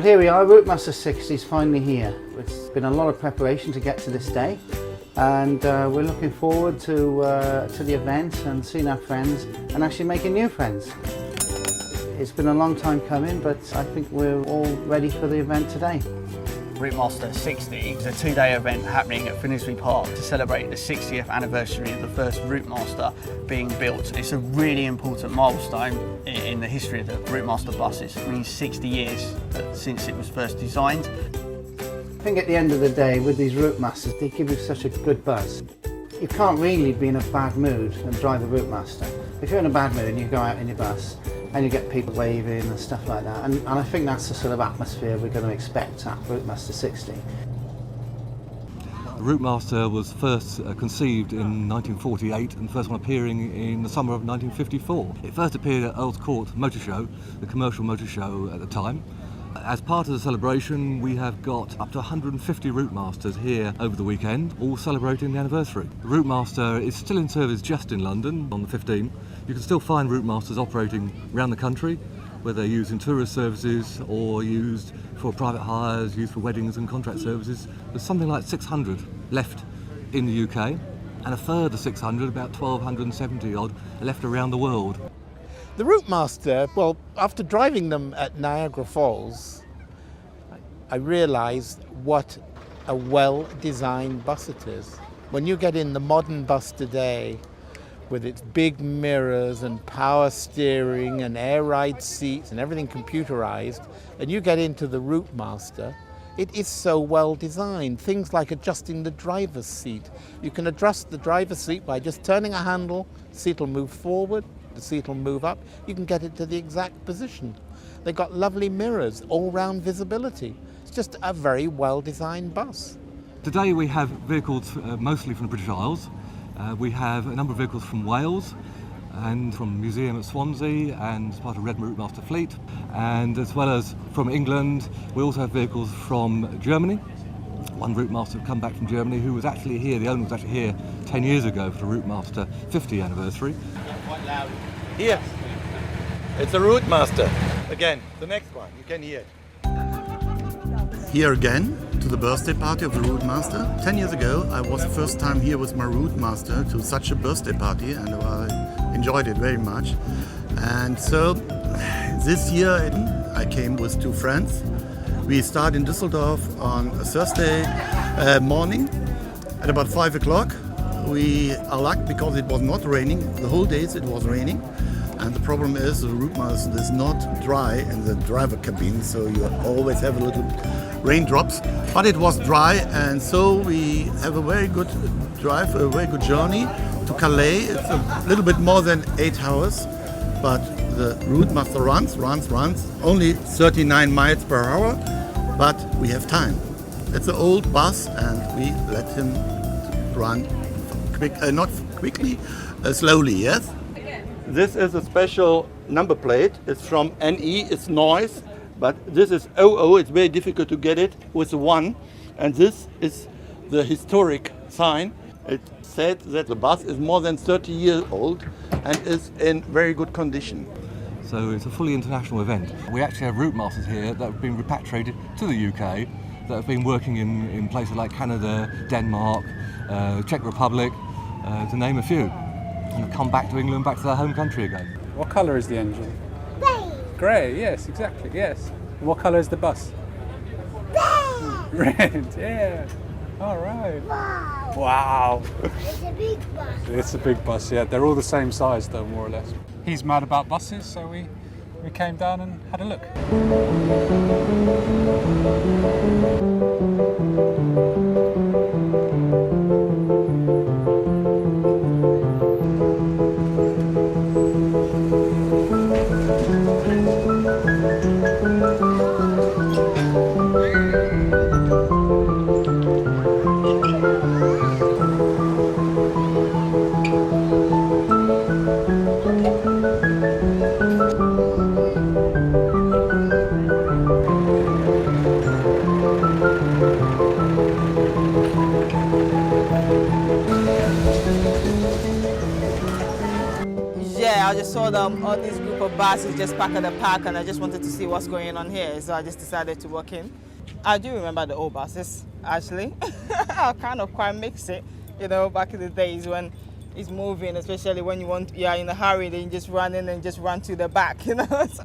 Well, here we are, Routemaster 60 is finally here. It's been a lot of preparation to get to this day, and we're looking forward to the event and seeing our friends and actually making new friends. It's been a long time coming, but I think we're all ready for the event today. Routemaster 60 is a two-day event happening at Finsbury Park to celebrate the 60th anniversary of the first Routemaster being built. It's a really important milestone in the history of the Routemaster buses. It means 60 years since it was first designed. I think at the end of the day, with these Routemasters, they give you such a good buzz. You can't really be in a bad mood and drive a Routemaster. If you're in a bad mood and you go out in your bus, and you get people waving and stuff like that. And I think that's the sort of atmosphere we're going to expect at Routemaster 60. The Routemaster was first conceived in 1948 and the first one appearing in the summer of 1954. It first appeared at Earl's Court Motor Show, the commercial motor show at the time. As part of the celebration, we have got up to 150 Routemasters here over the weekend, all celebrating the anniversary. The Routemaster is still in service just in London on the 15th. You can still find Routemasters operating around the country, whether they're used in tourist services or used for private hires, used for weddings and contract services. There's something like 600 left in the UK, and a further 600, about 1,270 odd, left around the world. The Routemaster, well, after driving them at Niagara Falls, I realised what a well-designed bus it is. When you get in the modern bus today, with its big mirrors and power steering and air ride seats and everything computerized, and you get into the Routemaster, it is so well designed. Things like adjusting the driver's seat. You can adjust the driver's seat by just turning a handle, the seat will move forward, the seat will move up, you can get it to the exact position. They've got lovely mirrors, all-round visibility. It's just a very well-designed bus. Today we have vehicles mostly from the British Isles. We have a number of vehicles from Wales and from the museum at Swansea and as part of Red Routemaster fleet, and as well as from England. We also have vehicles from Germany. One Routemaster had come back from Germany who was actually here, the owner was actually here 10 years ago for the Routemaster 50th anniversary. Quite loud. Here, it's a Routemaster. Again, the next one, you can hear it. Here again to the birthday party of the Routemaster. 10 years ago I was the first time here with my Routemaster to such a birthday party, and I enjoyed it very much. And so this year I came with two friends. We start in Düsseldorf on a Thursday morning at about 5 o'clock. We are lucky because it was not raining. The whole days it was raining. And the problem is the Routemaster is not dry in the driver cabin, so you always have a little raindrops. But it was dry, and so we have a very good drive, a very good journey to Calais. It's a little bit more than 8 hours, but the Routemaster runs, only 39 miles per hour, but we have time. It's an old bus, and we let him run not quickly, slowly, yes? This is a special number plate. It's from NE, it's noise, but this is 00, it's very difficult to get it with 1. And this is the historic sign. It said that the bus is more than 30 years old and is in very good condition. So it's a fully international event. We actually have Routemasters here that have been repatriated to the UK, that have been working in places like Canada, Denmark, Czech Republic, to name a few, and have come back to England, back to their home country again. What colour is the engine? Grey. Grey, yes, exactly, yes. And what colour is the bus? Red. Red, yeah. All right. Wow. Wow. It's a big bus. It's a big bus, yeah. They're all the same size though, more or less. He's mad about buses, so we came down and had a look. I just saw all these group of buses just parked at the park, and I just wanted to see what's going on here, so I just decided to walk in. I do remember the old buses, actually. I kind of quite mix it, you know, back in the days when it's moving, especially when you're in a hurry, then you just run in and just run to the back, you know. So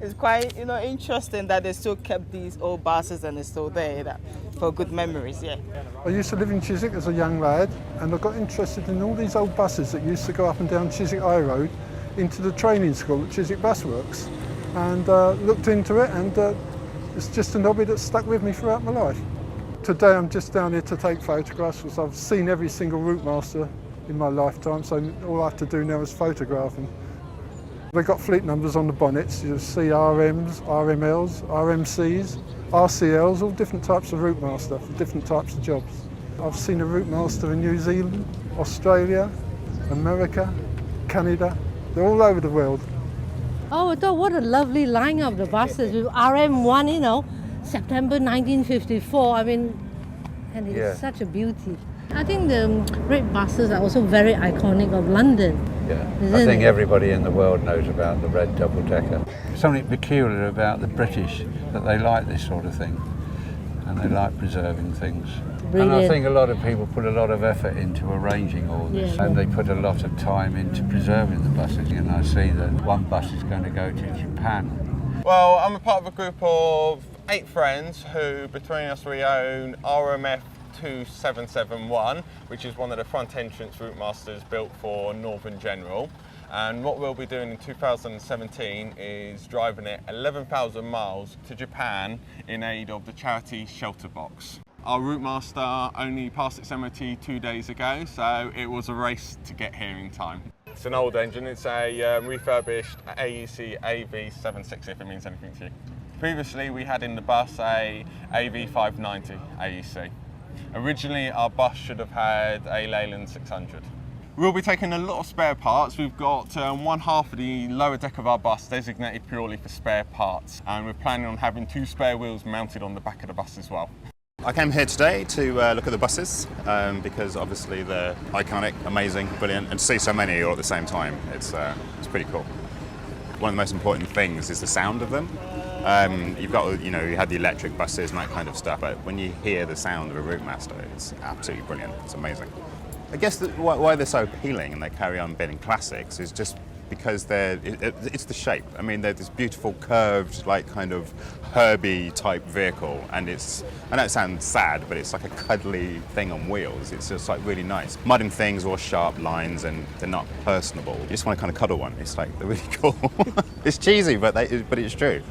it's quite, you know, interesting that they still kept these old buses and they're still there for good memories, yeah. I used to live in Chiswick as a young lad, and I got interested in all these old buses that used to go up and down Chiswick High Road into the training school at Chiswick Bus Works, and looked into it, and it's just an hobby that's stuck with me throughout my life. Today I'm just down here to take photographs because I've seen every single Routemaster in my lifetime, so all I have to do now is photograph them. They've got fleet numbers on the bonnets. You'll see RMs, RMLs, RMCs, RCLs, all different types of Routemaster for different types of jobs. I've seen a Routemaster in New Zealand, Australia, America, Canada. They're all over the world. Oh, I thought what a lovely line of the buses with RM1, you know, September 1954. I mean, and it's such a beauty. I think the red buses are also very iconic of London. Yeah, I think everybody in the world knows about the red double-decker. Something peculiar about the British, that they like this sort of thing, and they like preserving things. Brilliant. And I think a lot of people put a lot of effort into arranging all this, and they put a lot of time into preserving the buses. And I see that one bus is going to go to Japan. Well, I'm a part of a group of 8 friends who, between us, we own RMF 2771, which is one of the front entrance Routemasters built for Northern General. And what we'll be doing in 2017 is driving it 11,000 miles to Japan in aid of the charity Shelter Box. Our Routemaster only passed its MOT 2 days ago, so it was a race to get here in time. It's an old engine. It's a refurbished AEC AV760, if it means anything to you. Previously, we had in the bus a AV590 AEC. Originally, our bus should have had a Leyland 600. We'll be taking a lot of spare parts. We've got one half of the lower deck of our bus designated purely for spare parts, and we're planning on having 2 spare wheels mounted on the back of the bus as well. I came here today to look at the buses because obviously they're iconic, amazing, brilliant, and to see so many all at the same time, it's pretty cool. One of the most important things is the sound of them. You've got, you had the electric buses and that kind of stuff, but when you hear the sound of a Routemaster, it's absolutely brilliant. It's amazing. I guess why they're so appealing and they carry on being classics is just because it's the shape. I mean, they're this beautiful curved, like kind of Herbie type vehicle, and I know it sounds sad, but it's like a cuddly thing on wheels. It's just like really nice. Modern things, all sharp lines, and they're not personable. You just want to kind of cuddle one. It's like, they're really cool. It's cheesy, but it's true.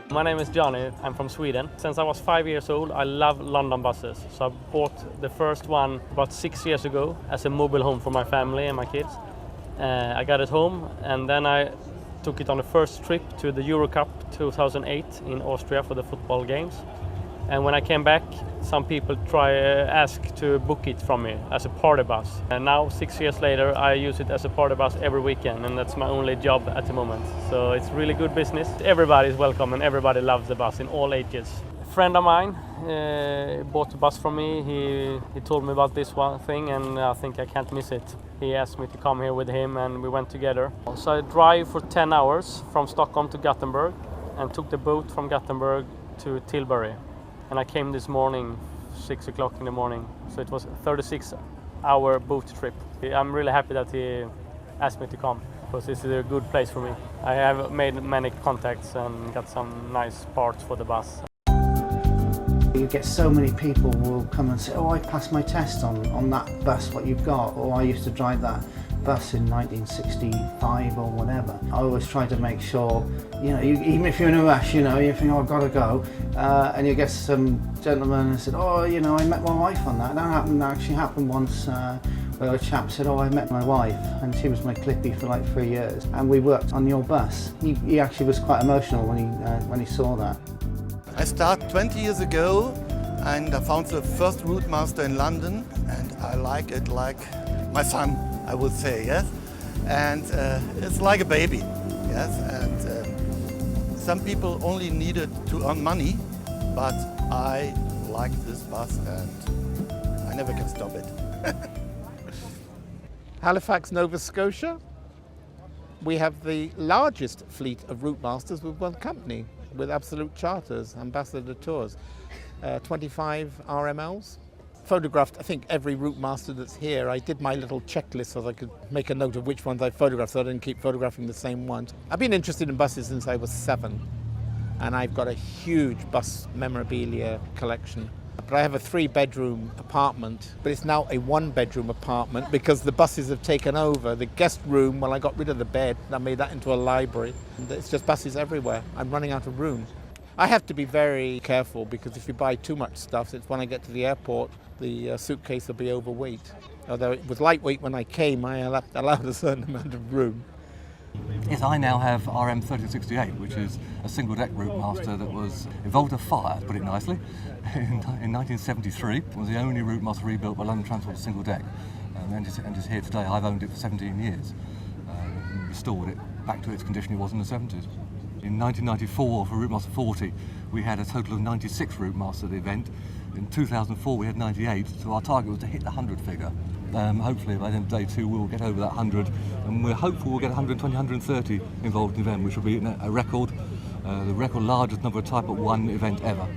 My name is Johnny, I'm from Sweden. Since I was 5 years old, I love London buses. So I bought the first one about 6 years ago as a mobile home for my family and my kids. I got it home, and then I took it on the first trip to the Euro Cup 2008 in Austria for the football games. And when I came back, some people asked to book it from me as a party bus. And now, 6 years later, I use it as a party bus every weekend, and that's my only job at the moment. So it's really good business. Everybody is welcome and everybody loves the bus in all ages. A friend of mine bought the bus from me. He told me about this one thing, and I think I can't miss it. He asked me to come here with him, and we went together. So I drive for 10 hours from Stockholm to Gothenburg and took the boat from Gothenburg to Tilbury. And I came this morning, 6 o'clock in the morning. So it was a 36-hour boat trip. I'm really happy that he asked me to come, because this is a good place for me. I have made many contacts and got some nice parts for the bus. You get so many people will come and say, oh, I passed my test on that bus, what you've got, or I used to drive that. bus in 1965 or whatever. I always try to make sure, you know, even if you're in a rush, you know, you think, oh, I've got to go, and you get some gentleman and said, oh, you know, I met my wife on that. That actually happened once. Where a chap said, oh, I met my wife and she was my clippy for like 3 years and we worked on your bus. He actually was quite emotional when he saw that. I started 20 years ago and I found the first Routemaster in London and I like it like my son, I would say, yes. And it's like a baby, yes. And some people only need it to earn money, but I like this bus and I never can stop it. Halifax, Nova Scotia, we have the largest fleet of Routemasters with one company, with Absolute Charters, Ambassador Tours, 25 RMLs. Photographed, I think, every Routemaster that's here. I did my little checklist so I could make a note of which ones I photographed so I didn't keep photographing the same ones. I've been interested in buses since I was 7, and I've got a huge bus memorabilia collection. But I have a 3-bedroom apartment, but it's now a 1-bedroom apartment because the buses have taken over. The guest room, well, I got rid of the bed, I made that into a library. And it's just buses everywhere. I'm running out of room. I have to be very careful because if you buy too much stuff, it's when I get to the airport, the suitcase will be overweight. Although it was lightweight when I came, I allowed a certain amount of room. Yes, I now have RM 1368, which is a single-deck Routemaster that was involved in a fire, to put it nicely, in 1973. It was the only Routemaster rebuilt by London Transport to single-deck, and is here today. I've owned it for 17 years, restored it back to its condition it was in the 70s. In 1994, for Routemaster 40, we had a total of 96 Routemasters at the event. In 2004, we had 98, so our target was to hit the 100 figure. Hopefully by the end of day 2 we'll get over that 100, and we're hopeful we'll get 120, 130 involved in the event, which will be a record, the record largest number of Type at 1 event ever.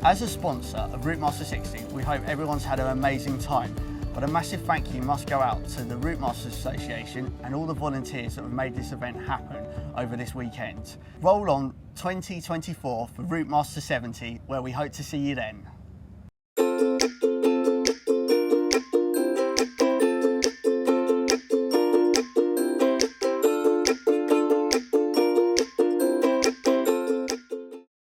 As a sponsor of Routemaster 60, we hope everyone's had an amazing time. But a massive thank you must go out to the Routemasters Association and all the volunteers that have made this event happen over this weekend. Roll on 2024 for Routemaster 70, where we hope to see you then.